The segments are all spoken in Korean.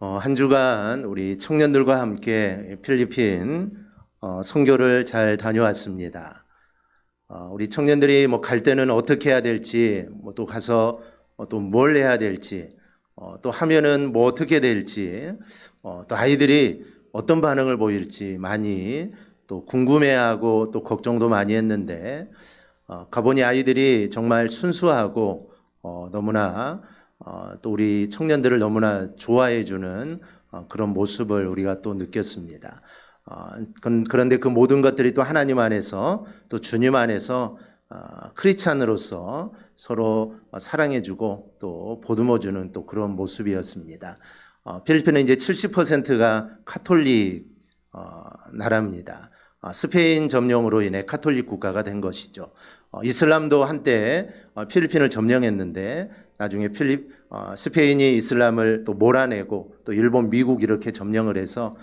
한 주간 우리 청년들과 함께 필리핀 선교를 잘 다녀왔습니다. 우리 청년들이 갈 때는 어떻게 해야 될지, 또 가서 또 뭘 해야 될지, 또 하면은 어떻게 될지, 또 아이들이 어떤 반응을 보일지 많이 또 궁금해하고 또 걱정도 많이 했는데, 가보니 아이들이 정말 순수하고 너무나 또 우리 청년들을 너무나 좋아해 주는 그런 모습을 우리가 또 느꼈습니다. 그런데 그 모든 것들이 또 하나님 안에서 또 주님 안에서 크리스찬으로서 서로 사랑해주고 또 보듬어주는 또 그런 모습이었습니다. 필리핀은 이제 70%가 카톨릭 나라입니다. 스페인 점령으로 인해 카톨릭 국가가 된 것이죠. 이슬람도 한때 필리핀을 점령했는데 나중에 스페인이 이슬람을 또 몰아내고 또 일본, 미국 이렇게 점령을 해서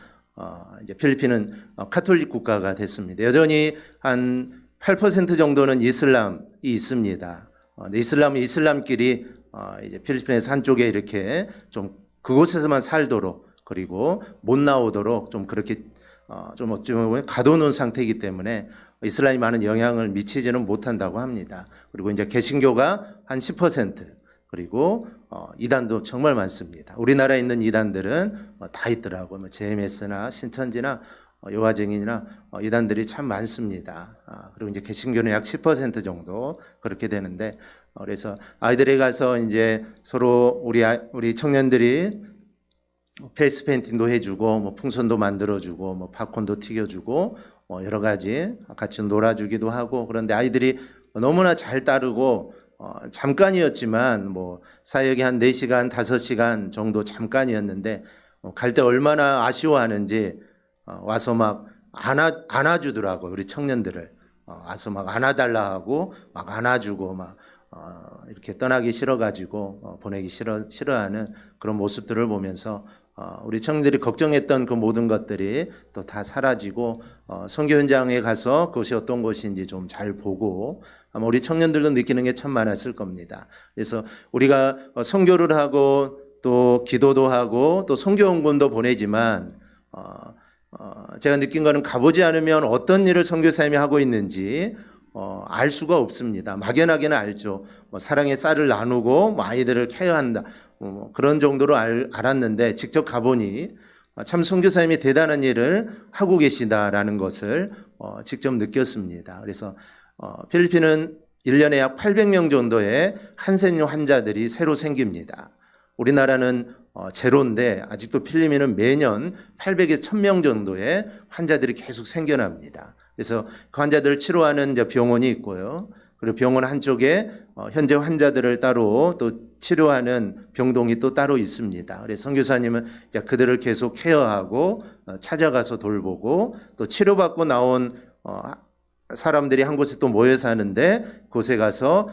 이제 필리핀은 카톨릭 국가가 됐습니다. 여전히 한 8% 정도는 이슬람이 있습니다. 이슬람끼리 이제 필리핀에서 한쪽에 이렇게 좀 그곳에서만 살도록 그리고 못 나오도록 좀 그렇게 좀 어찌 보면 가둬놓은 상태이기 때문에 이슬람이 많은 영향을 미치지는 못한다고 합니다. 그리고 이제 개신교가 한 10%, 그리고 이단도 정말 많습니다. 우리나라에 있는 이단들은 다 있더라고요. JMS나 신천지나 여화정인이나 이단들이 참 많습니다. 그리고 이제 개신교는 약 10% 정도 그렇게 되는데, 그래서 아이들에 가서 이제 서로 우리 청년들이 페이스 페인팅도 해주고 풍선도 만들어주고 팝콘도 튀겨주고 여러 가지 같이 놀아주기도 하고, 그런데 아이들이 너무나 잘 따르고 잠깐이었지만 사역이 한 4시간, 5시간 정도 잠깐이었는데 갈 때 얼마나 아쉬워하는지 와서 막 안아주더라고요. 우리 청년들을 와서 막 안아달라 하고 막 안아주고 이렇게 떠나기 싫어가지고 보내기 싫어하는 그런 모습들을 보면서 우리 청년들이 걱정했던 그 모든 것들이 또 다 사라지고 선교 현장에 가서 그것이 어떤 곳인지 좀 잘 보고 아마 우리 청년들도 느끼는 게 참 많았을 겁니다. 그래서 우리가 선교를 하고 또 기도도 하고 또 선교 헌금도 보내지만 제가 느낀 거는 가보지 않으면 어떤 일을 선교사님이 하고 있는지 알 수가 없습니다. 막연하게는 알죠. 사랑의 쌀을 나누고 아이들을 케어한다. 그런 정도로 알았는데 직접 가보니 참 선교사님이 대단한 일을 하고 계시다라는 것을 직접 느꼈습니다. 그래서 필리핀은 1년에 약 800명 정도의 한센 환자들이 새로 생깁니다. 우리나라는 제로인데 아직도 필리핀은 매년 800에서 1000명 정도의 환자들이 계속 생겨납니다. 그래서 그 환자들을 치료하는 병원이 있고요. 그리고 병원 한쪽에 현재 환자들을 따로 또 치료하는 병동이 또 따로 있습니다. 그래서 선교사님은 그들을 계속 케어하고 찾아가서 돌보고 또 치료받고 나온 사람들이 한 곳에 또 모여 사는데 그곳에 가서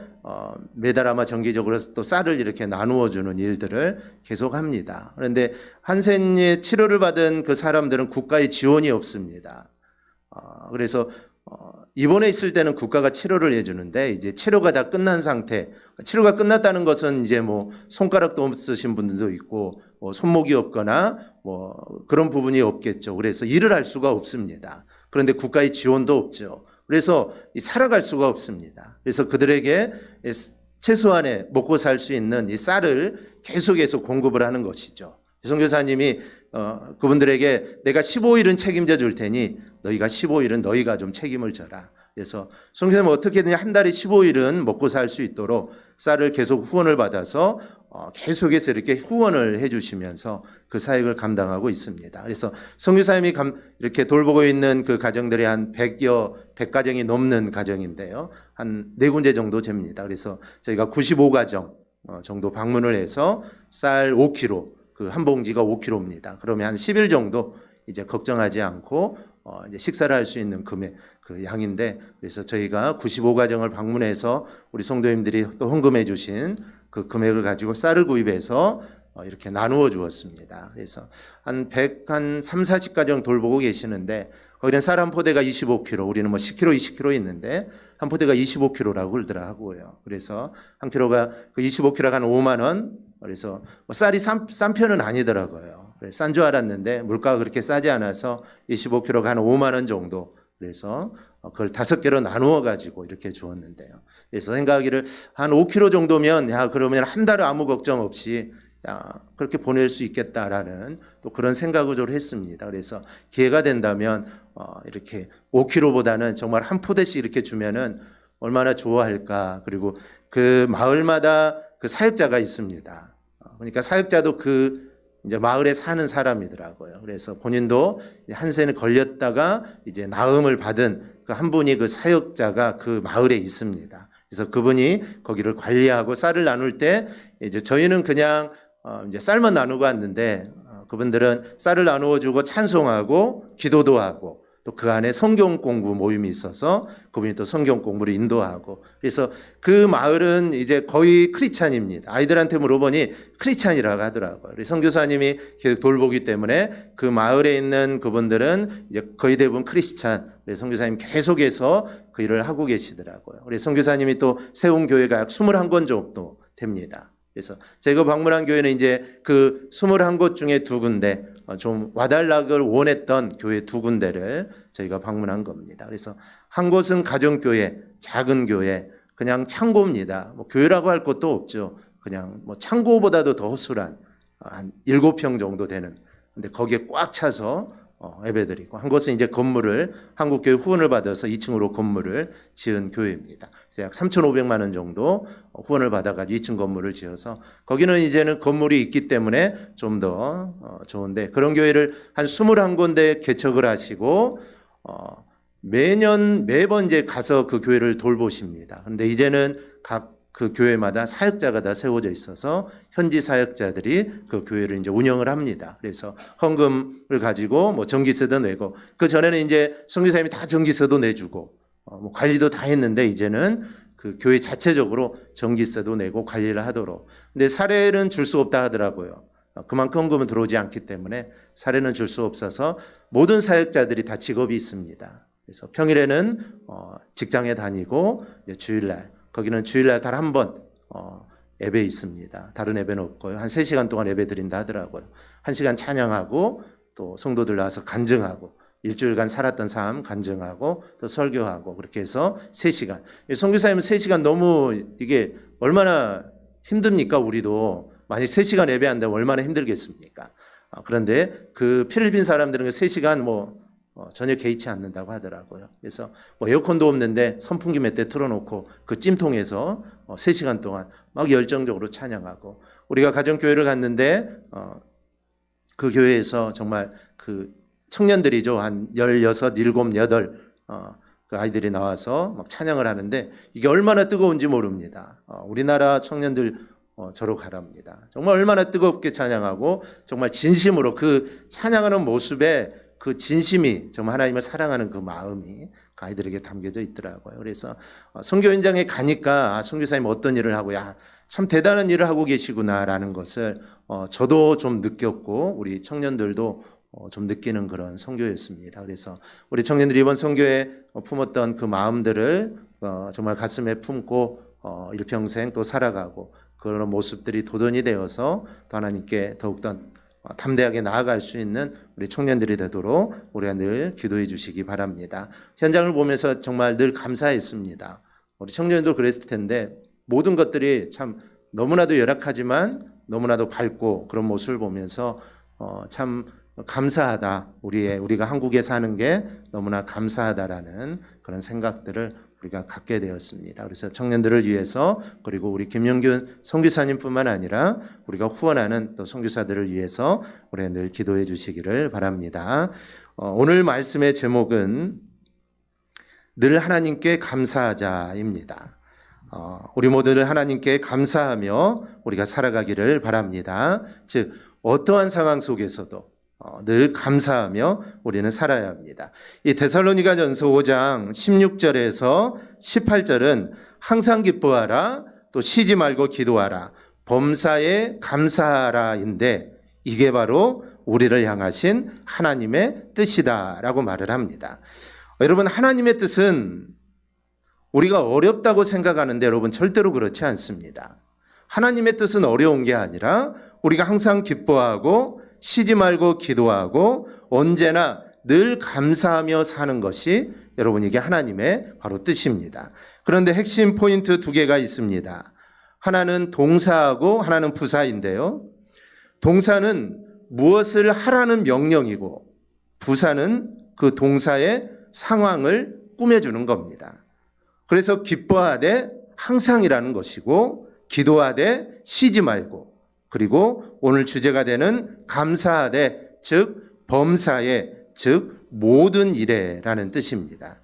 매달 아마 정기적으로 또 쌀을 이렇게 나누어 주는 일들을 계속 합니다. 그런데 한센의 치료를 받은 그 사람들은 국가의 지원이 없습니다. 그래서 입원해 있을 때는 국가가 치료를 해주는데 이제 치료가 다 끝난 상태, 치료가 끝났다는 것은 이제 손가락도 없으신 분들도 있고 손목이 없거나 그런 부분이 없겠죠. 그래서 일을 할 수가 없습니다. 그런데 국가의 지원도 없죠. 그래서 살아갈 수가 없습니다. 그래서 그들에게 최소한의 먹고 살 수 있는 이 쌀을 계속해서 공급을 하는 것이죠. 선교사님이 그분들에게 내가 15일은 책임져 줄 테니 너희가 15일은 너희가 좀 책임을 져라. 그래서 선교사님은 어떻게든 한 달에 15일은 먹고 살 수 있도록 쌀을 계속 후원을 받아서 계속해서 이렇게 후원을 해주시면서 그 사역을 감당하고 있습니다. 그래서 선교사님이 이렇게 돌보고 있는 그 가정들이 한 100가정이 넘는 가정인데요. 한 4군데 정도 됩니다. 그래서 저희가 95가정 정도 방문을 해서 쌀 5kg, 그 한 봉지가 5kg입니다. 그러면 한 10일 정도 이제 걱정하지 않고 이제 식사를 할 수 있는 그 양인데, 그래서 저희가 95가정을 방문해서 우리 성도님들이 또 헌금해 주신 그 금액을 가지고 쌀을 구입해서 이렇게 나누어 주었습니다. 그래서 한 3, 40가정 돌보고 계시는데 거기는 쌀 한 포대가 25kg, 우리는 10kg, 20kg 있는데 한 포대가 25kg라고 그러더라고요. 그래서 한 킬로가 그 25kg가 한 5만 원. 그래서 쌀이 싼 편은 아니더라고요. 싼 줄 알았는데 물가가 그렇게 싸지 않아서 25kg가 한 5만 원 정도. 그래서 그걸 5개로 나누어 가지고 이렇게 주었는데요. 그래서 생각하기를 한 5kg 정도면 그러면 한 달 아무 걱정 없이 그렇게 보낼 수 있겠다라는 또 그런 생각을 좀 했습니다. 그래서 기회가 된다면 이렇게 5kg보다는 정말 한 포대씩 이렇게 주면은 얼마나 좋아할까. 그리고 그 마을마다 그 사역자가 있습니다. 그러니까 사역자도 그 이제 마을에 사는 사람이더라고요. 그래서 본인도 한센에 걸렸다가 이제 나음을 받은 그 한 분이 그 사역자가 그 마을에 있습니다. 그래서 그분이 거기를 관리하고 쌀을 나눌 때 이제 저희는 그냥 이제 쌀만 나누고 왔는데 그분들은 쌀을 나누어 주고 찬송하고 기도도 하고 또 그 안에 성경 공부 모임이 있어서 그분이 또 성경 공부를 인도하고 그래서 그 마을은 이제 거의 크리스찬입니다. 아이들한테 물어보니 크리스찬이라고 하더라고요. 우리 선교사님이 계속 돌보기 때문에 그 마을에 있는 그분들은 이제 거의 대부분 크리스찬. 우리 선교사님 계속해서 그 일을 하고 계시더라고요. 우리 선교사님이 또 세운 교회가 약 21권 정도 됩니다. 그래서 제가 방문한 교회는 이제 그 21곳 중에 2군데 좀 와달락을 원했던 교회 2군데를 저희가 방문한 겁니다. 그래서 한 곳은 가정교회, 작은 교회, 그냥 창고입니다. 뭐 교회라고 할 것도 없죠. 그냥 뭐 창고보다도 더 허술한 한 7평 정도 되는. 근데 거기에 꽉 차서 예배드리고 한 곳은 이제 건물을 한국교회 후원을 받아서 2층으로 건물을 지은 교회입니다. 그래서 약 3,500만 원 정도 후원을 받아가지고 2층 건물을 지어서 거기는 이제는 건물이 있기 때문에 좀 더 좋은데 그런 교회를 한 21군데 개척을 하시고 매번 이제 가서 그 교회를 돌보십니다. 그런데 이제는 각 그 교회마다 사역자가 다 세워져 있어서 현지 사역자들이 그 교회를 이제 운영을 합니다. 그래서 헌금을 가지고 뭐 전기세도 내고 그 전에는 이제 선교사님이 다 전기세도 내주고 뭐 관리도 다 했는데 이제는 그 교회 자체적으로 전기세도 내고 관리를 하도록. 근데 사례는 줄 수 없다 하더라고요. 그만큼 헌금은 들어오지 않기 때문에 사례는 줄 수 없어서 모든 사역자들이 다 직업이 있습니다. 그래서 평일에는 직장에 다니고 이제 주일날 거기는 주일날 단 한 번 예배 있습니다. 다른 예배는 없고요. 한 3시간 동안 예배 드린다 하더라고요. 1시간 찬양하고 또 성도들 나와서 간증하고 일주일간 살았던 삶 간증하고 또 설교하고 그렇게 해서 3시간. 선교사님은 3시간 너무 이게 얼마나 힘듭니까? 우리도 만약 3시간 예배한다면 얼마나 힘들겠습니까? 그런데 그 필리핀 사람들은 3시간 전혀 개의치 않는다고 하더라고요. 그래서 에어컨도 없는데 선풍기 몇 대 틀어놓고 그 찜통에서 3시간 동안 막 열정적으로 찬양하고 우리가 가정교회를 갔는데 그 교회에서 정말 그 청년들이죠. 한 16, 7, 8 그 아이들이 나와서 막 찬양을 하는데 이게 얼마나 뜨거운지 모릅니다. 우리나라 청년들 저로 가랍니다. 정말 얼마나 뜨겁게 찬양하고 정말 진심으로 그 찬양하는 모습에 그 진심이 정말 하나님을 사랑하는 그 마음이 그 아이들에게 담겨져 있더라고요. 그래서 선교 현장에 가니까 선교사님 어떤 일을 하고 참 대단한 일을 하고 계시구나라는 것을 저도 좀 느꼈고 우리 청년들도 좀 느끼는 그런 선교였습니다. 그래서 우리 청년들이 이번 선교에 품었던 그 마음들을 정말 가슴에 품고 일평생 또 살아가고 그런 모습들이 도전이 되어서 또 하나님께 더욱더 담대하게 나아갈 수 있는 우리 청년들이 되도록 우리가 늘 기도해 주시기 바랍니다. 현장을 보면서 정말 늘 감사했습니다. 우리 청년들도 그랬을 텐데 모든 것들이 참 너무나도 열악하지만 너무나도 밝고 그런 모습을 보면서 참 감사하다. 우리가 한국에 사는 게 너무나 감사하다라는 그런 생각들을 우리가 갖게 되었습니다. 그래서 청년들을 위해서 그리고 우리 김영균 선교사님뿐만 아니라 우리가 후원하는 또 선교사들을 위해서 우리 늘 기도해 주시기를 바랍니다. 오늘 말씀의 제목은 늘 하나님께 감사하자입니다. 우리 모두를 하나님께 감사하며 우리가 살아가기를 바랍니다. 즉 어떠한 상황 속에서도 늘 감사하며 우리는 살아야 합니다. 이 데살로니가전서 5장 16절에서 18절은 항상 기뻐하라, 또 쉬지 말고 기도하라, 범사에 감사하라인데 이게 바로 우리를 향하신 하나님의 뜻이다라고 말을 합니다. 여러분, 하나님의 뜻은 우리가 어렵다고 생각하는데 여러분 절대로 그렇지 않습니다. 하나님의 뜻은 어려운 게 아니라 우리가 항상 기뻐하고 쉬지 말고 기도하고 언제나 늘 감사하며 사는 것이 여러분 이게 하나님의 바로 뜻입니다. 그런데 핵심 포인트 두 개가 있습니다. 하나는 동사하고 하나는 부사인데요. 동사는 무엇을 하라는 명령이고 부사는 그 동사의 상황을 꾸며주는 겁니다. 그래서 기뻐하되 항상이라는 것이고 기도하되 쉬지 말고 그리고 오늘 주제가 되는 감사하되 즉 범사에 즉 모든 일에라는 뜻입니다.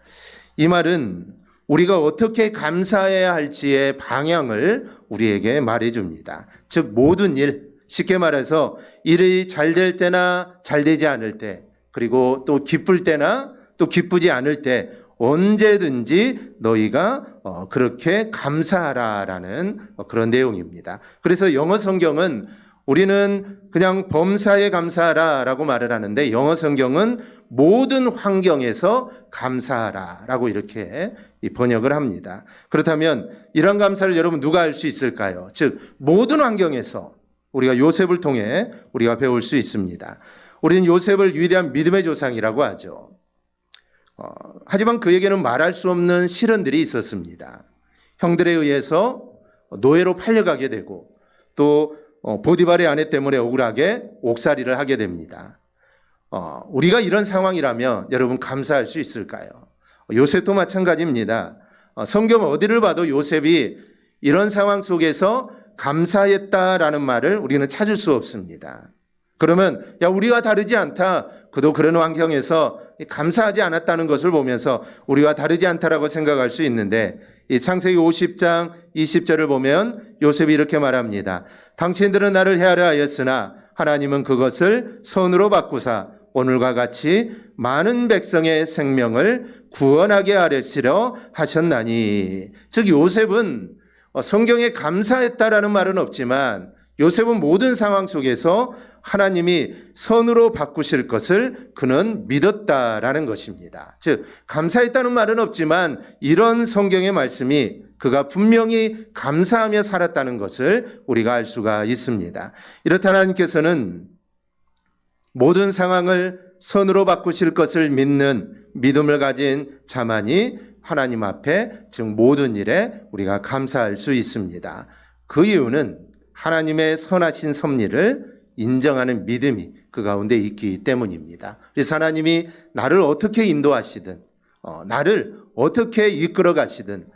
이 말은 우리가 어떻게 감사해야 할지의 방향을 우리에게 말해줍니다. 즉 모든 일, 쉽게 말해서 일이 잘 될 때나 잘 되지 않을 때 그리고 또 기쁠 때나 또 기쁘지 않을 때 언제든지 너희가 그렇게 감사하라라는 그런 내용입니다. 그래서 영어 성경은 우리는 그냥 범사에 감사하라라고 말을 하는데 영어 성경은 모든 환경에서 감사하라라고 이렇게 번역을 합니다. 그렇다면 이런 감사를 여러분 누가 할 수 있을까요? 즉 모든 환경에서 우리가 요셉을 통해 우리가 배울 수 있습니다. 우리는 요셉을 위대한 믿음의 조상이라고 하죠. 하지만 그에게는 말할 수 없는 시련들이 있었습니다. 형들에 의해서 노예로 팔려가게 되고 또 보디발의 아내 때문에 억울하게 옥살이를 하게 됩니다. 우리가 이런 상황이라면 여러분 감사할 수 있을까요? 요셉도 마찬가지입니다. 성경 어디를 봐도 요셉이 이런 상황 속에서 감사했다라는 말을 우리는 찾을 수 없습니다. 그러면 야 우리와 다르지 않다. 그도 그런 환경에서 감사하지 않았다는 것을 보면서 우리와 다르지 않다라고 생각할 수 있는데 이 창세기 50장 20절을 보면 요셉이 이렇게 말합니다. 당신들은 나를 해하려 하였으나 하나님은 그것을 선으로 바꾸사 오늘과 같이 많은 백성의 생명을 구원하게 하려시려 하셨나니. 즉 요셉은 성경에 감사했다라는 말은 없지만 요셉은 모든 상황 속에서 하나님이 선으로 바꾸실 것을 그는 믿었다라는 것입니다. 즉 감사했다는 말은 없지만 이런 성경의 말씀이 그가 분명히 감사하며 살았다는 것을 우리가 알 수가 있습니다. 이렇다 하나님께서는 모든 상황을 선으로 바꾸실 것을 믿는 믿음을 가진 자만이 하나님 앞에 즉 모든 일에 우리가 감사할 수 있습니다. 그 이유는 하나님의 선하신 섭리를 인정하는 믿음이 그 가운데 있기 때문입니다. 그래서 하나님이 나를 어떻게 인도하시든 나를 어떻게 이끌어 가시든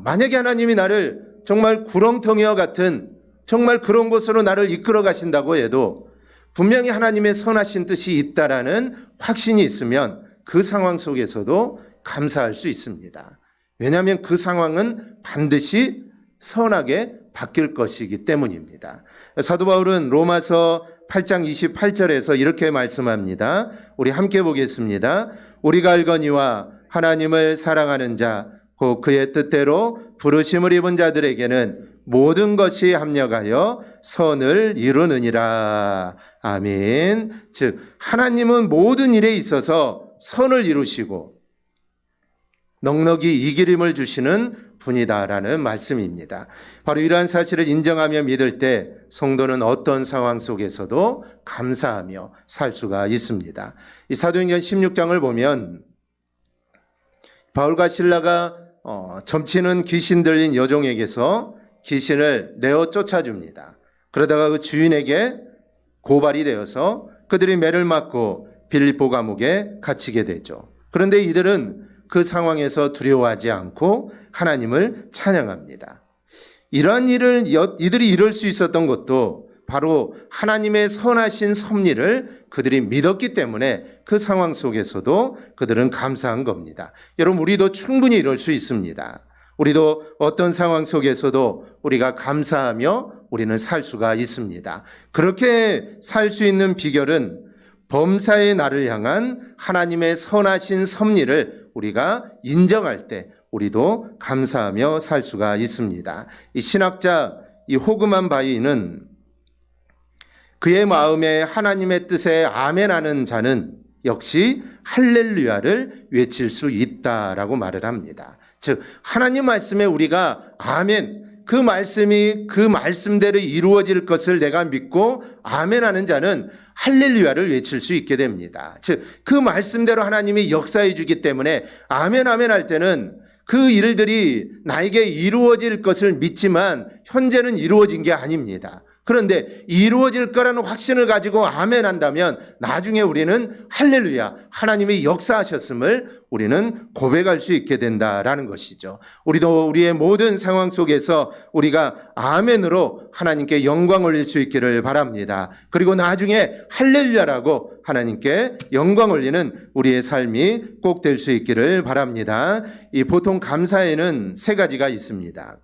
만약에 하나님이 나를 정말 구렁텅이와 같은 정말 그런 곳으로 나를 이끌어 가신다고 해도 분명히 하나님의 선하신 뜻이 있다라는 확신이 있으면 그 상황 속에서도 감사할 수 있습니다. 왜냐하면 그 상황은 반드시 선하게 바뀔 것이기 때문입니다. 사도 바울은 로마서 8장 28절에서 이렇게 말씀합니다. 우리 함께 보겠습니다. 우리가 알거니와 하나님을 사랑하는 자, 곧 그의 뜻대로 부르심을 입은 자들에게는 모든 것이 합력하여 선을 이루느니라. 아멘. 즉 하나님은 모든 일에 있어서 선을 이루시고 넉넉히 이기림을 주시는 분이다라는 말씀입니다. 바로 이러한 사실을 인정하며 믿을 때 성도는 어떤 상황 속에서도 감사하며 살 수가 있습니다. 이 사도행전 16장을 보면 바울과 실라가 점치는 귀신 들린 여종에게서 귀신을 내어 쫓아줍니다. 그러다가 그 주인에게 고발이 되어서 그들이 매를 맞고 빌립보 감옥에 갇히게 되죠. 그런데 이들은 그 상황에서 두려워하지 않고 하나님을 찬양합니다. 이러한 일을 이들이 이룰 수 있었던 것도 바로 하나님의 선하신 섭리를 그들이 믿었기 때문에 그 상황 속에서도 그들은 감사한 겁니다. 여러분 우리도 충분히 이룰 수 있습니다. 우리도 어떤 상황 속에서도 우리가 감사하며 우리는 살 수가 있습니다. 그렇게 살 수 있는 비결은 범사의 나를 향한 하나님의 선하신 섭리를 우리가 인정할 때 우리도 감사하며 살 수가 있습니다. 이 신학자 이 호그만 바이는 그의 마음에 하나님의 뜻에 아멘하는 자는 역시 할렐루야를 외칠 수 있다라고 말을 합니다. 즉 하나님 말씀에 우리가 아멘 그 말씀이 그 말씀대로 이루어질 것을 내가 믿고 아멘하는 자는 할렐루야를 외칠 수 있게 됩니다. 즉, 그 말씀대로 하나님이 역사해 주기 때문에 아멘 아멘 할 때는 그 일들이 나에게 이루어질 것을 믿지만 현재는 이루어진 게 아닙니다. 그런데 이루어질 거라는 확신을 가지고 아멘 한다면 나중에 우리는 할렐루야, 하나님이 역사하셨음을 우리는 고백할 수 있게 된다라는 것이죠. 우리도 우리의 모든 상황 속에서 우리가 아멘으로 하나님께 영광 올릴 수 있기를 바랍니다. 그리고 나중에 할렐루야라고 하나님께 영광 올리는 우리의 삶이 꼭 될 수 있기를 바랍니다. 이 보통 감사에는 세 가지가 있습니다.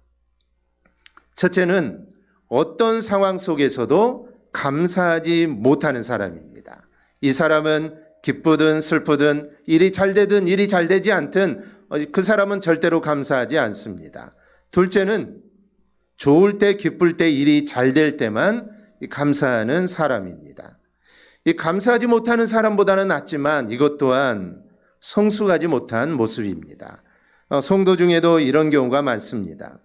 첫째는 어떤 상황 속에서도 감사하지 못하는 사람입니다. 이 사람은 기쁘든 슬프든 일이 잘 되든 일이 잘 되지 않든 그 사람은 절대로 감사하지 않습니다. 둘째는 좋을 때 기쁠 때 일이 잘 될 때만 감사하는 사람입니다. 이 감사하지 못하는 사람보다는 낫지만 이것 또한 성숙하지 못한 모습입니다. 성도 중에도 이런 경우가 많습니다.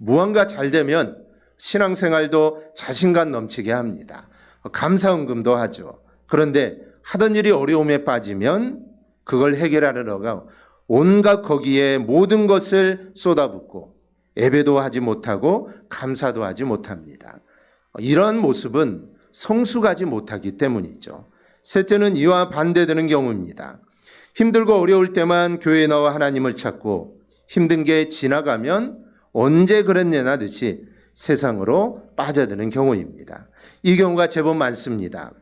무언가 잘 되면 신앙생활도 자신감 넘치게 합니다. 감사헌금도 하죠. 그런데 하던 일이 어려움에 빠지면 그걸 해결하려고 온갖 거기에 모든 것을 쏟아붓고 예배도 하지 못하고 감사도 하지 못합니다. 이런 모습은 성숙하지 못하기 때문이죠. 셋째는 이와 반대되는 경우입니다. 힘들고 어려울 때만 교회에 나와 하나님을 찾고 힘든 게 지나가면 언제 그랬냐나 듯이 세상으로 빠져드는 경우입니다. 이 경우가 제법 많습니다.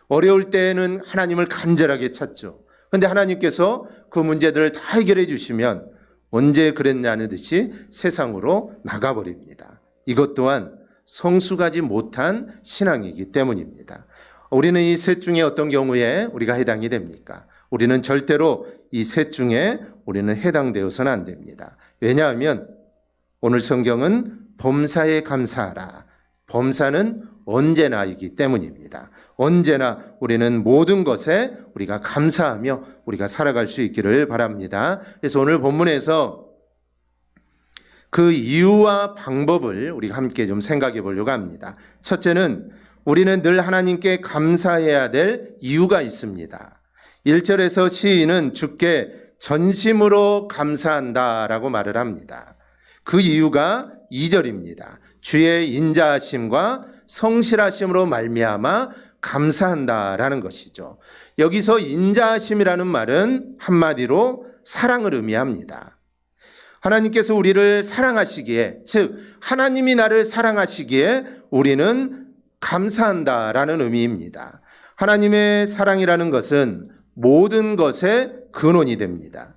어려울 때는 하나님을 간절하게 찾죠. 그런데 하나님께서 그 문제들을 다 해결해 주시면 언제 그랬냐는 듯이 세상으로 나가버립니다. 이것 또한 성숙하지 못한 신앙이기 때문입니다. 우리는 이 셋 중에 어떤 경우에 우리가 해당이 됩니까? 우리는 절대로 이 셋 중에 우리는 해당되어서는 안 됩니다. 왜냐하면 오늘 성경은 범사에 감사하라. 범사는 언제나이기 때문입니다. 언제나 우리는 모든 것에 우리가 감사하며 우리가 살아갈 수 있기를 바랍니다. 그래서 오늘 본문에서 그 이유와 방법을 우리가 함께 좀 생각해 보려고 합니다. 첫째는 우리는 늘 하나님께 감사해야 될 이유가 있습니다. 1절에서 시인은 주께 전심으로 감사한다라고 말을 합니다. 그 이유가 2절입니다. 주의 인자하심과 성실하심으로 말미암아 감사한다라는 것이죠. 여기서 인자하심이라는 말은 한마디로 사랑을 의미합니다. 하나님께서 우리를 사랑하시기에, 즉 하나님이 나를 사랑하시기에 우리는 감사한다라는 의미입니다. 하나님의 사랑이라는 것은 모든 것의 근원이 됩니다.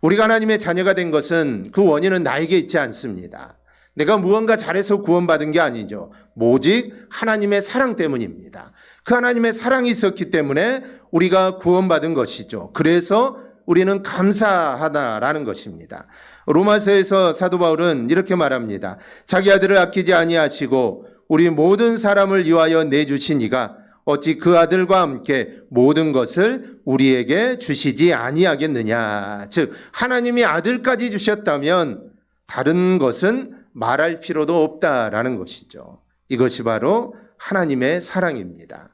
우리가 하나님의 자녀가 된 것은 그 원인은 나에게 있지 않습니다. 내가 무언가 잘해서 구원받은 게 아니죠. 오직 하나님의 사랑 때문입니다. 그 하나님의 사랑이 있었기 때문에 우리가 구원받은 것이죠. 그래서 우리는 감사하다라는 것입니다. 로마서에서 사도 바울은 이렇게 말합니다. 자기 아들을 아끼지 아니하시고 우리 모든 사람을 위하여 내주신 이가 어찌 그 아들과 함께 모든 것을 우리에게 주시지 아니하겠느냐. 즉 하나님이 아들까지 주셨다면 다른 것은 말할 필요도 없다라는 것이죠. 이것이 바로 하나님의 사랑입니다.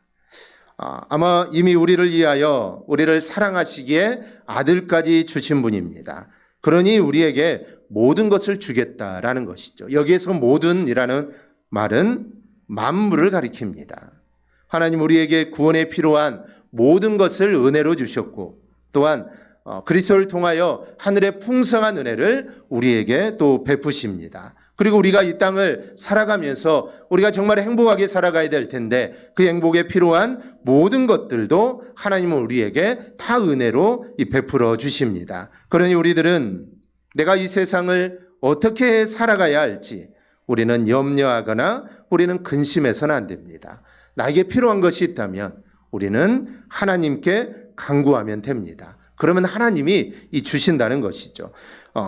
아마 이미 우리를 위하여 우리를 사랑하시기에 아들까지 주신 분입니다. 그러니 우리에게 모든 것을 주겠다라는 것이죠. 여기에서 모든이라는 말은 만물을 가리킵니다. 하나님 우리에게 구원에 필요한 모든 것을 은혜로 주셨고 또한 그리스도를 통하여 하늘의 풍성한 은혜를 우리에게 또 베푸십니다. 그리고 우리가 이 땅을 살아가면서 우리가 정말 행복하게 살아가야 될 텐데 그 행복에 필요한 모든 것들도 하나님은 우리에게 다 은혜로 베풀어 주십니다. 그러니 우리들은 내가 이 세상을 어떻게 살아가야 할지 우리는 염려하거나 우리는 근심해서는 안 됩니다. 나에게 필요한 것이 있다면 우리는 하나님께 간구하면 됩니다. 그러면 하나님이 주신다는 것이죠.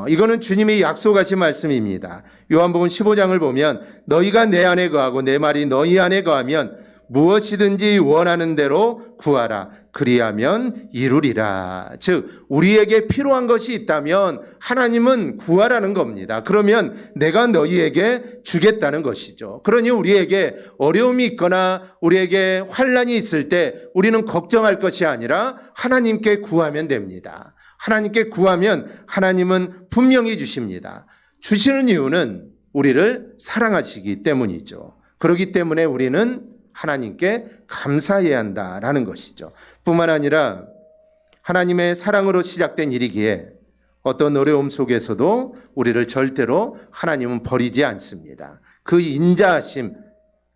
이거는 주님이 약속하신 말씀입니다. 요한복음 15장을 보면 너희가 내 안에 거하고 내 말이 너희 안에 거하면 무엇이든지 원하는 대로 구하라 그리하면 이루리라. 즉 우리에게 필요한 것이 있다면 하나님은 구하라는 겁니다. 그러면 내가 너희에게 주겠다는 것이죠. 그러니 우리에게 어려움이 있거나 우리에게 환난이 있을 때 우리는 걱정할 것이 아니라 하나님께 구하면 됩니다. 하나님께 구하면 하나님은 분명히 주십니다. 주시는 이유는 우리를 사랑하시기 때문이죠. 그렇기 때문에 우리는 하나님께 감사해야 한다라는 것이죠. 뿐만 아니라 하나님의 사랑으로 시작된 일이기에 어떤 어려움 속에서도 우리를 절대로 하나님은 버리지 않습니다. 그 인자하심,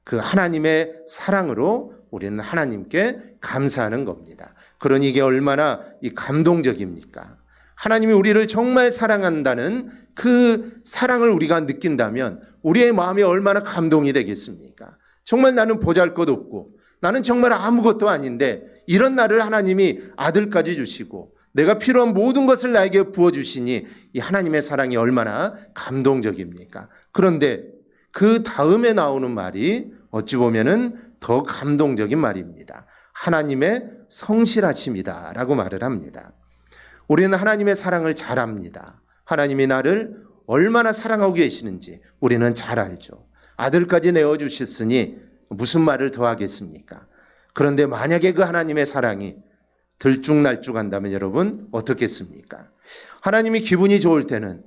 그 하나님의 사랑으로 우리는 하나님께 감사하는 겁니다. 그러니 이게 얼마나 이 감동적입니까? 하나님이 우리를 정말 사랑한다는 그 사랑을 우리가 느낀다면 우리의 마음이 얼마나 감동이 되겠습니까? 정말 나는 보잘것없고 나는 정말 아무것도 아닌데 이런 나를 하나님이 아들까지 주시고 내가 필요한 모든 것을 나에게 부어주시니 이 하나님의 사랑이 얼마나 감동적입니까? 그런데 그 다음에 나오는 말이 어찌 보면은 더 감동적인 말입니다. 하나님의 성실하심이다 라고 말을 합니다. 우리는 하나님의 사랑을 잘 압니다. 하나님이 나를 얼마나 사랑하고 계시는지 우리는 잘 알죠. 아들까지 내어주셨으니 무슨 말을 더 하겠습니까? 그런데 만약에 그 하나님의 사랑이 들쭉날쭉한다면 여러분 어떻겠습니까? 하나님이 기분이 좋을 때는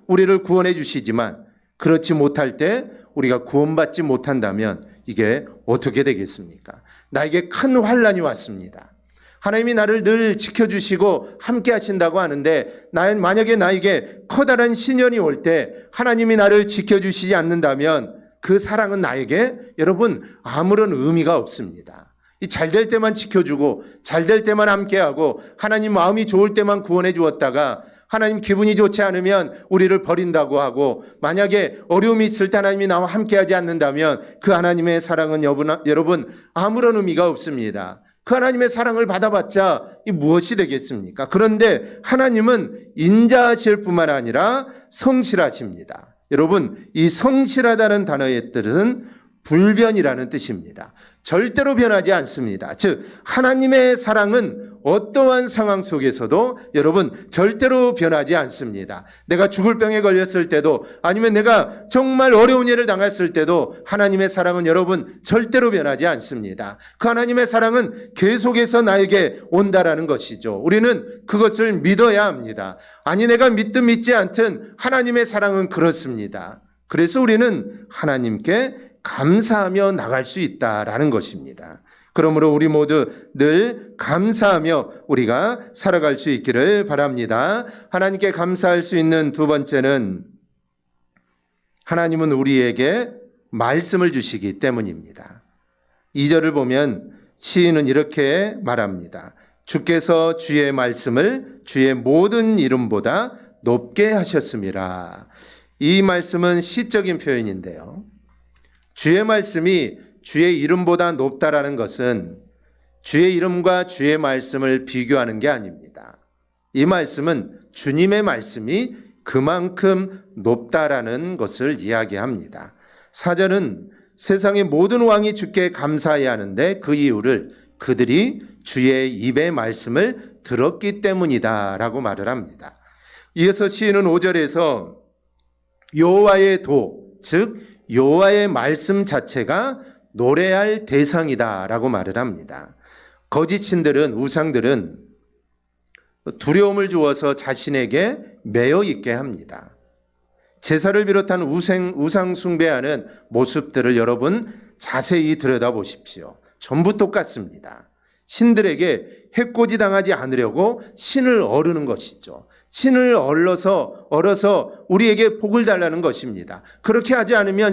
우리를 구원해 주시지만 그렇지 못할 때 우리가 구원받지 못한다면 이게 어떻게 되겠습니까? 나에게 큰 환난이 왔습니다. 하나님이 나를 늘 지켜주시고 함께 하신다고 하는데 만약에 나에게 커다란 시련이 올 때 하나님이 나를 지켜주시지 않는다면 그 사랑은 나에게 여러분 아무런 의미가 없습니다. 잘 될 때만 지켜주고 잘 될 때만 함께하고 하나님 마음이 좋을 때만 구원해 주었다가 하나님 기분이 좋지 않으면 우리를 버린다고 하고 만약에 어려움이 있을 때 하나님이 나와 함께하지 않는다면 그 하나님의 사랑은 여러분 아무런 의미가 없습니다. 그 하나님의 사랑을 받아봤자 이 무엇이 되겠습니까? 그런데 하나님은 인자하실 뿐만 아니라 성실하십니다. 여러분 이 성실하다는 단어의 뜻은 불변이라는 뜻입니다. 절대로 변하지 않습니다. 즉 하나님의 사랑은 어떠한 상황 속에서도 여러분 절대로 변하지 않습니다. 내가 죽을 병에 걸렸을 때도 아니면 내가 정말 어려운 일을 당했을 때도 하나님의 사랑은 여러분 절대로 변하지 않습니다. 그 하나님의 사랑은 계속해서 나에게 온다라는 것이죠. 우리는 그것을 믿어야 합니다. 아니 내가 믿든 믿지 않든 하나님의 사랑은 그렇습니다. 그래서 우리는 하나님께 감사하며 나갈 수 있다라는 것입니다. 그러므로 우리 모두 늘 감사하며 우리가 살아갈 수 있기를 바랍니다. 하나님께 감사할 수 있는 두 번째는 하나님은 우리에게 말씀을 주시기 때문입니다. 2절을 보면 시인은 이렇게 말합니다. 주께서 주의 말씀을 주의 모든 이름보다 높게 하셨음이라. 이 말씀은 시적인 표현인데요. 주의 말씀이 주의 이름보다 높다라는 것은 주의 이름과 주의 말씀을 비교하는 게 아닙니다. 이 말씀은 주님의 말씀이 그만큼 높다라는 것을 이야기합니다. 4절은 세상의 모든 왕이 주께 감사해야 하는데 그 이유를 그들이 주의 입의 말씀을 들었기 때문이다 라고 말을 합니다. 이어서 시인은 5절에서 여호와의 도, 즉 여호와의 말씀 자체가 노래할 대상이다라고 말을 합니다. 거짓신들은 우상들은 두려움을 주어서 자신에게 매여 있게 합니다. 제사를 비롯한 우상 숭배하는 모습들을 여러분 자세히 들여다보십시오. 전부 똑같습니다. 신들에게 해코지 당하지 않으려고 신을 어르는 것이죠. 신을 얼어서 우리에게 복을 달라는 것입니다. 그렇게 하지 않으면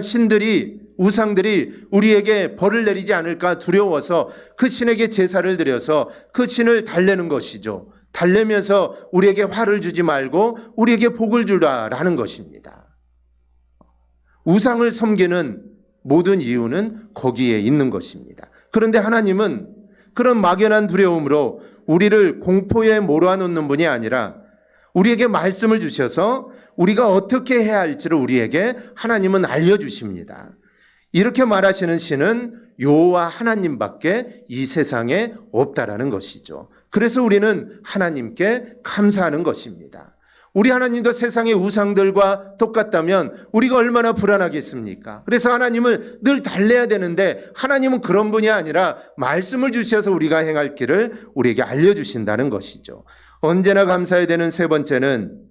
우상들이 우리에게 벌을 내리지 않을까 두려워서 그 신에게 제사를 드려서 그 신을 달래는 것이죠. 달래면서 우리에게 화를 주지 말고 우리에게 복을 주라라는 것입니다. 우상을 섬기는 모든 이유는 거기에 있는 것입니다. 그런데 하나님은 그런 막연한 두려움으로 우리를 공포에 몰아넣는 분이 아니라 우리에게 말씀을 주셔서 우리가 어떻게 해야 할지를 우리에게 하나님은 알려주십니다. 이렇게 말하시는 시는 여호와 하나님밖에 이 세상에 없다라는 것이죠. 그래서 우리는 하나님께 감사하는 것입니다. 우리 하나님도 세상의 우상들과 똑같다면 우리가 얼마나 불안하겠습니까? 그래서 하나님을 늘 달래야 되는데 하나님은 그런 분이 아니라 말씀을 주셔서 우리가 행할 길을 우리에게 알려주신다는 것이죠. 언제나 감사해야 되는 세 번째는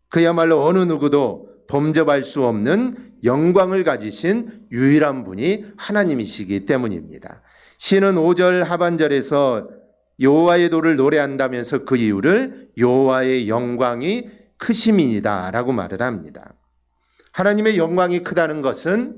그야말로 어느 누구도 범접할 수 없는 영광을 가지신 유일한 분이 하나님이시기 때문입니다. 시는 5절 하반절에서 여호와의 도를 노래한다면서 그 이유를 여호와의 영광이 크심이다 라고 말을 합니다. 하나님의 영광이 크다는 것은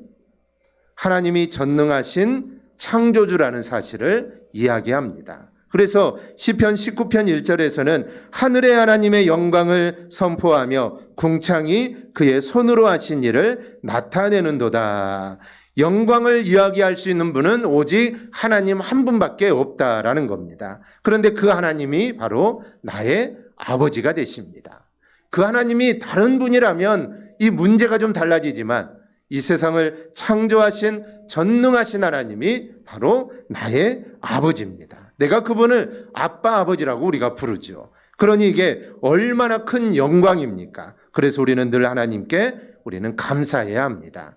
하나님이 전능하신 창조주라는 사실을 이야기합니다. 그래서 시편 19편 1절에서는 하늘의 하나님의 영광을 선포하며 궁창이 그의 손으로 하신 일을 나타내는도다. 영광을 이야기할 수 있는 분은 오직 하나님 한 분밖에 없다라는 겁니다. 그런데 그 하나님이 바로 나의 아버지가 되십니다. 그 하나님이 다른 분이라면 이 문제가 좀 달라지지만 이 세상을 창조하신 전능하신 하나님이 바로 나의 아버지입니다. 내가 그분을 아빠 아버지라고 우리가 부르죠. 그러니 이게 얼마나 큰 영광입니까? 그래서 우리는 늘 하나님께 우리는 감사해야 합니다.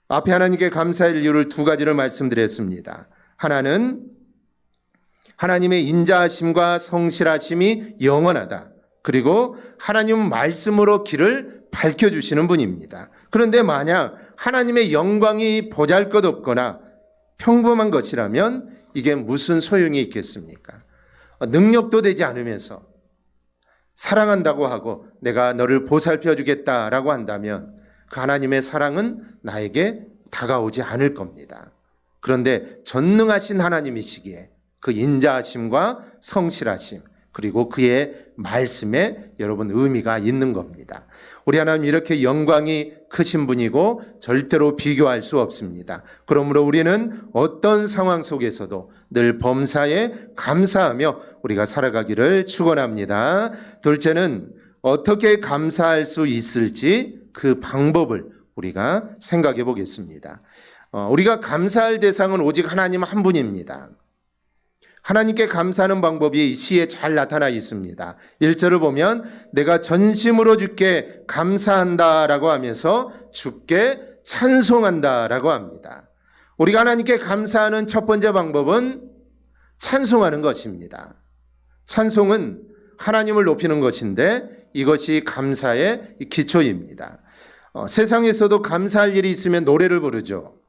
앞에 하나님께 감사할 이유를 두 가지를 말씀드렸습니다. 하나는 하나님의 인자하심과 성실하심이 영원하다. 그리고 하나님은 말씀으로 길을 밝혀주시는 분입니다. 그런데 만약 하나님의 영광이 보잘것없거나 평범한 것이라면 이게 무슨 소용이 있겠습니까? 능력도 되지 않으면서 사랑한다고 하고 내가 너를 보살펴 주겠다라고 한다면 그 하나님의 사랑은 나에게 다가오지 않을 겁니다. 그런데 전능하신 하나님이시기에 그 인자하심과 성실하심 그리고 그의 말씀에 여러분 의미가 있는 겁니다. 우리 하나님 이렇게 영광이 크신 분이고 절대로 비교할 수 없습니다. 그러므로 우리는 어떤 상황 속에서도 늘 범사에 감사하며 우리가 살아가기를 축원합니다. 둘째는 어떻게 감사할 수 있을지 그 방법을 우리가 생각해 보겠습니다. 우리가 감사할 대상은 오직 하나님 한 분입니다. 하나님께 감사하는 방법이 이 시에 잘 나타나 있습니다. 1절을 보면 내가 전심으로 주께 감사한다라고 하면서 주께 찬송한다라고 합니다. 우리가 하나님께 감사하는 첫 번째 방법은 찬송하는 것입니다. 찬송은 하나님을 높이는 것인데 이것이 감사의 기초입니다. 세상에서도 감사할 일이 있으면 노래를 부르죠.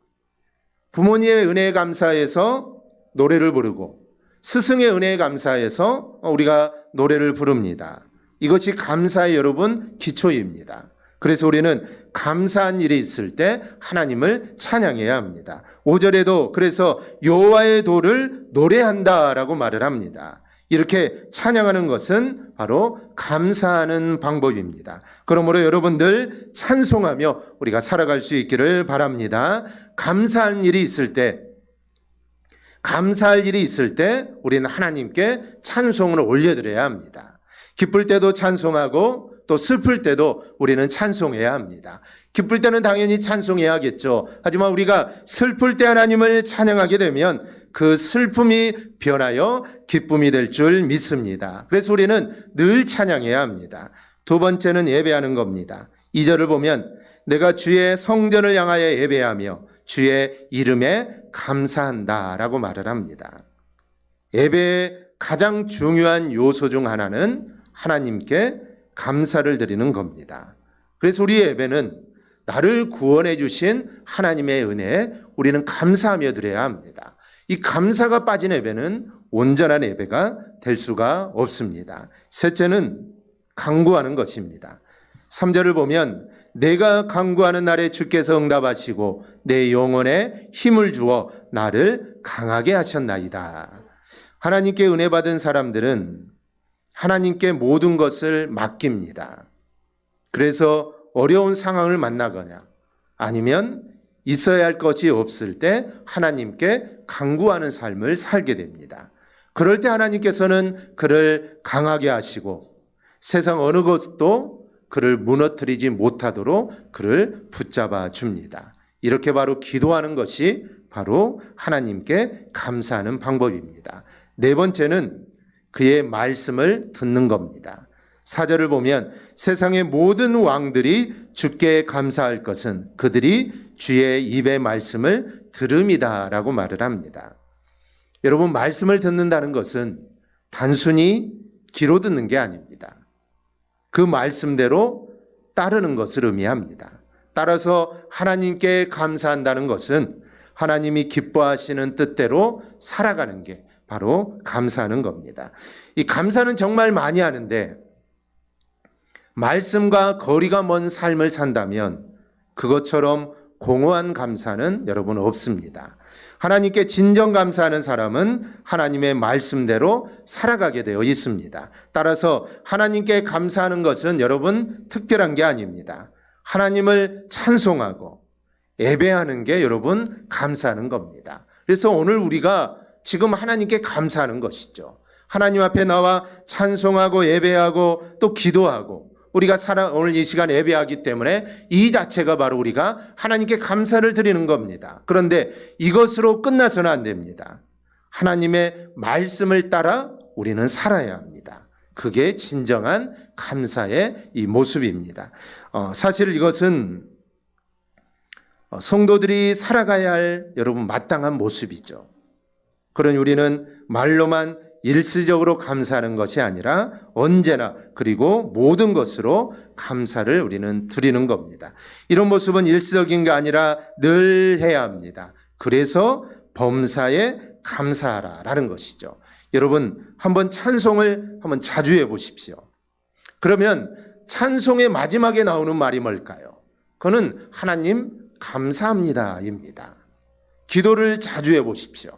부모님의 은혜에 감사해서 노래를 부르고 스승의 은혜에 감사해서 우리가 노래를 부릅니다. 이것이 감사의 여러분 기초입니다. 그래서 우리는 감사한 일이 있을 때 하나님을 찬양해야 합니다. 5절에도 그래서 여호와의 도를 노래한다라고 말을 합니다. 이렇게 찬양하는 것은 바로 감사하는 방법입니다. 그러므로 여러분들 찬송하며 우리가 살아갈 수 있기를 바랍니다. 감사할 일이 있을 때 우리는 하나님께 찬송을 올려드려야 합니다. 기쁠 때도 찬송하고 또 슬플 때도 우리는 찬송해야 합니다. 기쁠 때는 당연히 찬송해야겠죠. 하지만 우리가 슬플 때 하나님을 찬양하게 되면 그 슬픔이 변하여 기쁨이 될 줄 믿습니다. 그래서 우리는 늘 찬양해야 합니다. 두 번째는 예배하는 겁니다. 2절을 보면 내가 주의 성전을 향하여 예배하며 주의 이름에 감사한다라고 말을 합니다. 예배의 가장 중요한 요소 중 하나는 하나님께 감사를 드리는 겁니다. 그래서 우리 예배는 나를 구원해 주신 하나님의 은혜에 우리는 감사하며 드려야 합니다. 이 감사가 빠진 예배는 온전한 예배가 될 수가 없습니다. 셋째는 간구하는 것입니다. 3절을 보면 내가 간구하는 날에 주께서 응답하시고 내 영혼에 힘을 주어 나를 강하게 하셨나이다. 하나님께 은혜 받은 사람들은 하나님께 모든 것을 맡깁니다. 그래서 어려운 상황을 만나거나 아니면 있어야 할 것이 없을 때 하나님께 간구하는 삶을 살게 됩니다. 그럴 때 하나님께서는 그를 강하게 하시고 세상 어느 것도 그를 무너뜨리지 못하도록 그를 붙잡아 줍니다. 이렇게 바로 기도하는 것이 바로 하나님께 감사하는 방법입니다. 네 번째는 그의 말씀을 듣는 겁니다. 4절을 보면 세상의 모든 왕들이 주께 감사할 것은 그들이 주의 입의 말씀을 들음이다 라고 말을 합니다. 여러분, 말씀을 듣는다는 것은 단순히 귀로 듣는 게 아닙니다. 그 말씀대로 따르는 것을 의미합니다. 따라서 하나님께 감사한다는 것은 하나님이 기뻐하시는 뜻대로 살아가는 게 바로 감사하는 겁니다. 이 감사는 정말 많이 하는데 말씀과 거리가 먼 삶을 산다면 그것처럼 공허한 감사는 여러분 없습니다. 하나님께 진정 감사하는 사람은 하나님의 말씀대로 살아가게 되어 있습니다. 따라서 하나님께 감사하는 것은 여러분 특별한 게 아닙니다. 하나님을 찬송하고 예배하는 게 여러분 감사하는 겁니다. 그래서 오늘 우리가 지금 하나님께 감사하는 것이죠. 하나님 앞에 나와 찬송하고 예배하고 또 기도하고 우리가 오늘 이 시간 예배하기 때문에 이 자체가 바로 우리가 하나님께 감사를 드리는 겁니다. 그런데 이것으로 끝나서는 안 됩니다. 하나님의 말씀을 따라 우리는 살아야 합니다. 그게 진정한 감사의 이 모습입니다. 사실 이것은 성도들이 살아가야 할 여러분 마땅한 모습이죠. 그러니 우리는 말로만 일시적으로 감사하는 것이 아니라 언제나 그리고 모든 것으로 감사를 우리는 드리는 겁니다. 이런 모습은 일시적인 게 아니라 늘 해야 합니다. 그래서 범사에 감사하라라는 것이죠. 여러분, 한번 찬송을 한번 자주 해보십시오. 그러면 찬송의 마지막에 나오는 말이 뭘까요? 그거는 하나님 감사합니다입니다. 기도를 자주 해보십시오.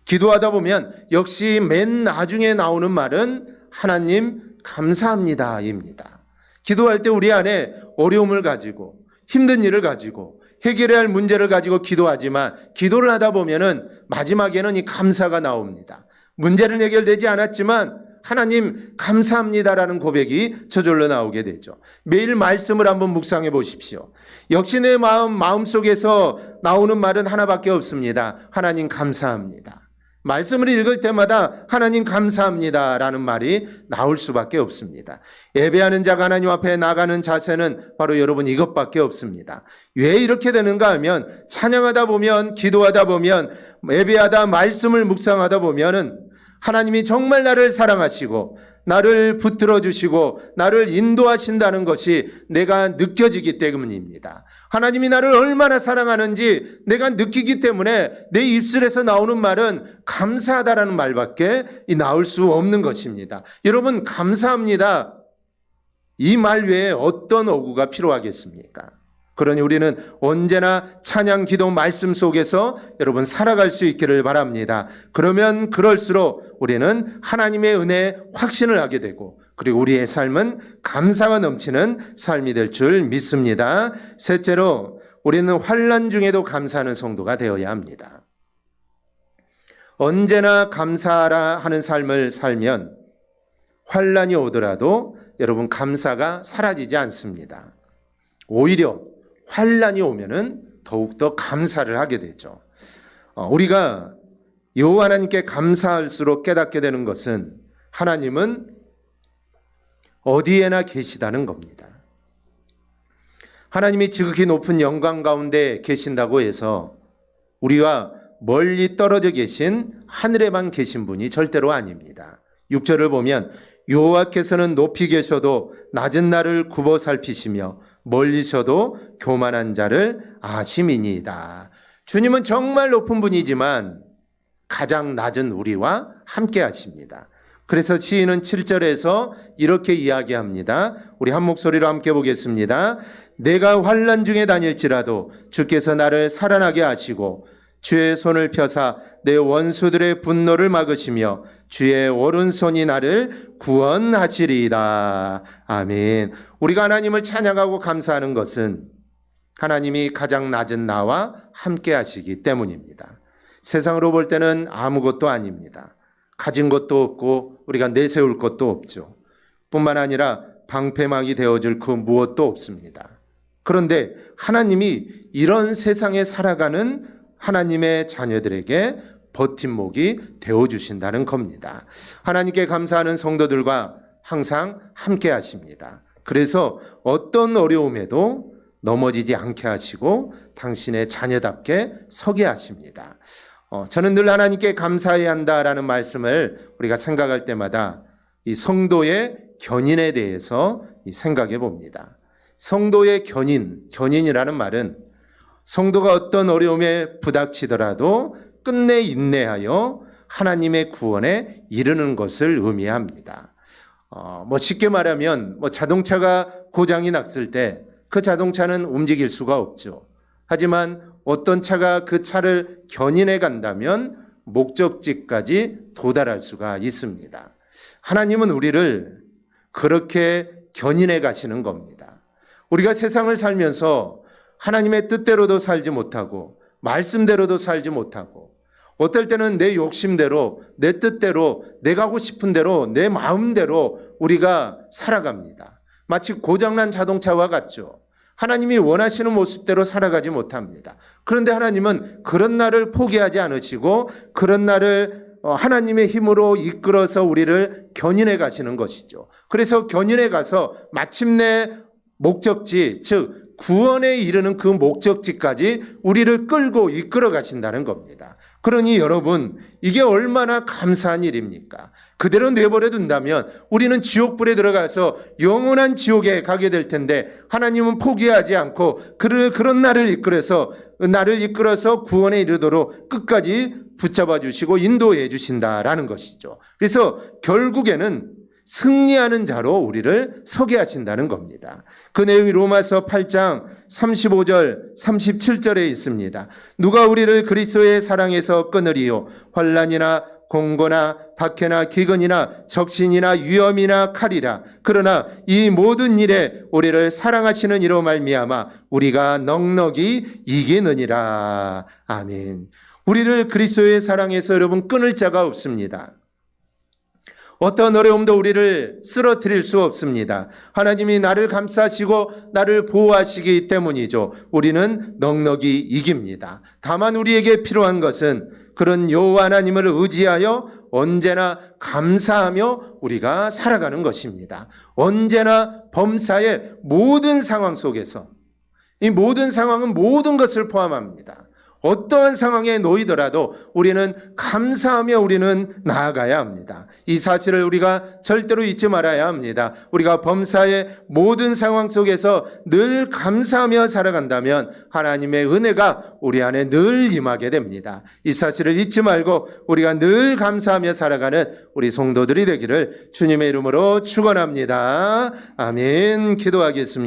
기도하다 보면 역시 맨 나중에 나오는 말은 하나님 감사합니다입니다. 기도할 때 우리 안에 어려움을 가지고 힘든 일을 가지고 해결해야 할 문제를 가지고 기도하지만 기도를 하다 보면은 마지막에는 이 감사가 나옵니다. 문제는 해결되지 않았지만 하나님 감사합니다라는 고백이 저절로 나오게 되죠. 매일 말씀을 한번 묵상해 보십시오. 역시 내 마음속에서 나오는 말은 하나밖에 없습니다. 하나님 감사합니다. 말씀을 읽을 때마다 하나님 감사합니다라는 말이 나올 수밖에 없습니다. 예배하는 자가 하나님 앞에 나가는 자세는 바로 여러분 이것밖에 없습니다. 왜 이렇게 되는가 하면 찬양하다 보면 기도하다 보면 예배하다 말씀을 묵상하다 보면은 하나님이 정말 나를 사랑하시고 나를 붙들어 주시고 나를 인도하신다는 것이 내가 느껴지기 때문입니다. 하나님이 나를 얼마나 사랑하는지 내가 느끼기 때문에 내 입술에서 나오는 말은 감사하다라는 말밖에 나올 수 없는 것입니다. 여러분, 감사합니다. 이 말 외에 어떤 어구가 필요하겠습니까? 그러니 우리는 언제나 찬양, 기도, 말씀 속에서 여러분 살아갈 수 있기를 바랍니다. 그러면 그럴수록 우리는 하나님의 은혜에 확신을 하게 되고 그리고 우리의 삶은 감사가 넘치는 삶이 될 줄 믿습니다. 셋째로 우리는 환난 중에도 감사하는 성도가 되어야 합니다. 언제나 감사하라 하는 삶을 살면 환난이 오더라도 여러분 감사가 사라지지 않습니다. 오히려 환난이 오면은 더욱더 감사를 하게 되죠. 우리가 여호와 하나님께 감사할수록 깨닫게 되는 것은 하나님은 어디에나 계시다는 겁니다. 하나님이 지극히 높은 영광 가운데 계신다고 해서 우리와 멀리 떨어져 계신 하늘에만 계신 분이 절대로 아닙니다. 6절을 보면 여호와께서는 높이 계셔도 낮은 나를 굽어 살피시며 멀리서도 교만한 자를 아심이니이다. 주님은 정말 높은 분이지만 가장 낮은 우리와 함께 하십니다. 그래서 시인은 7절에서 이렇게 이야기합니다. 우리 한 목소리로 함께 보겠습니다. 내가 환난 중에 다닐지라도 주께서 나를 살아나게 하시고 주의 손을 펴사 내 원수들의 분노를 막으시며 주의 오른손이 나를 구원하시리이다. 아멘. 우리가 하나님을 찬양하고 감사하는 것은 하나님이 가장 낮은 나와 함께 하시기 때문입니다. 세상으로 볼 때는 아무것도 아닙니다. 가진 것도 없고 우리가 내세울 것도 없죠. 뿐만 아니라 방패막이 되어줄 그 무엇도 없습니다. 그런데 하나님이 이런 세상에 살아가는 하나님의 자녀들에게 버팀목이 되어주신다는 겁니다. 하나님께 감사하는 성도들과 항상 함께 하십니다. 그래서 어떤 어려움에도 넘어지지 않게 하시고 당신의 자녀답게 서게 하십니다. 저는 늘 하나님께 감사해야 한다라는 말씀을 우리가 생각할 때마다 이 성도의 견인에 대해서 생각해 봅니다. 성도의 견인이라는 말은 성도가 어떤 어려움에 부닥치더라도 끝내 인내하여 하나님의 구원에 이르는 것을 의미합니다. 쉽게 말하면 자동차가 고장이 났을 때 그 자동차는 움직일 수가 없죠. 하지만 어떤 차가 그 차를 견인해 간다면 목적지까지 도달할 수가 있습니다. 하나님은 우리를 그렇게 견인해 가시는 겁니다. 우리가 세상을 살면서 하나님의 뜻대로도 살지 못하고 말씀대로도 살지 못하고 어떨 때는 내 욕심대로 내 뜻대로 내가 하고 싶은 대로 내 마음대로 우리가 살아갑니다. 마치 고장난 자동차와 같죠. 하나님이 원하시는 모습대로 살아가지 못합니다. 그런데 하나님은 그런 날을 포기하지 않으시고 그런 날을 하나님의 힘으로 이끌어서 우리를 견인해 가시는 것이죠. 그래서 견인해 가서 마침내 목적지, 즉 구원에 이르는 그 목적지까지 우리를 끌고 이끌어 가신다는 겁니다. 그러니 여러분, 이게 얼마나 감사한 일입니까? 그대로 내버려 둔다면 우리는 지옥불에 들어가서 영원한 지옥에 가게 될 텐데 하나님은 포기하지 않고 그런 나를 이끌어서 구원에 이르도록 끝까지 붙잡아 주시고 인도해 주신다라는 것이죠. 그래서 결국에는 승리하는 자로 우리를 서게 하신다는 겁니다. 그 내용이 로마서 8장 35절 37절에 있습니다. 누가 우리를 그리스도의 사랑에서 끊으리요? 환난이나 공고나 박해나 기근이나 적신이나 위험이나 칼이라. 그러나 이 모든 일에 우리를 사랑하시는 이로 말미암아 우리가 넉넉이 이기느니라. 아멘. 우리를 그리스도의 사랑에서 여러분 끊을 자가 없습니다. 어떤 어려움도 우리를 쓰러뜨릴 수 없습니다. 하나님이 나를 감싸시고 나를 보호하시기 때문이죠. 우리는 넉넉이 이깁니다. 다만 우리에게 필요한 것은 그런 여호와 하나님을 의지하여 언제나 감사하며 우리가 살아가는 것입니다. 언제나 범사의 모든 상황 속에서, 이 모든 상황은 모든 것을 포함합니다. 어떠한 상황에 놓이더라도 우리는 감사하며 우리는 나아가야 합니다. 이 사실을 우리가 절대로 잊지 말아야 합니다. 우리가 범사의 모든 상황 속에서 늘 감사하며 살아간다면 하나님의 은혜가 우리 안에 늘 임하게 됩니다. 이 사실을 잊지 말고 우리가 늘 감사하며 살아가는 우리 성도들이 되기를 주님의 이름으로 축원합니다. 아멘. 기도하겠습니다.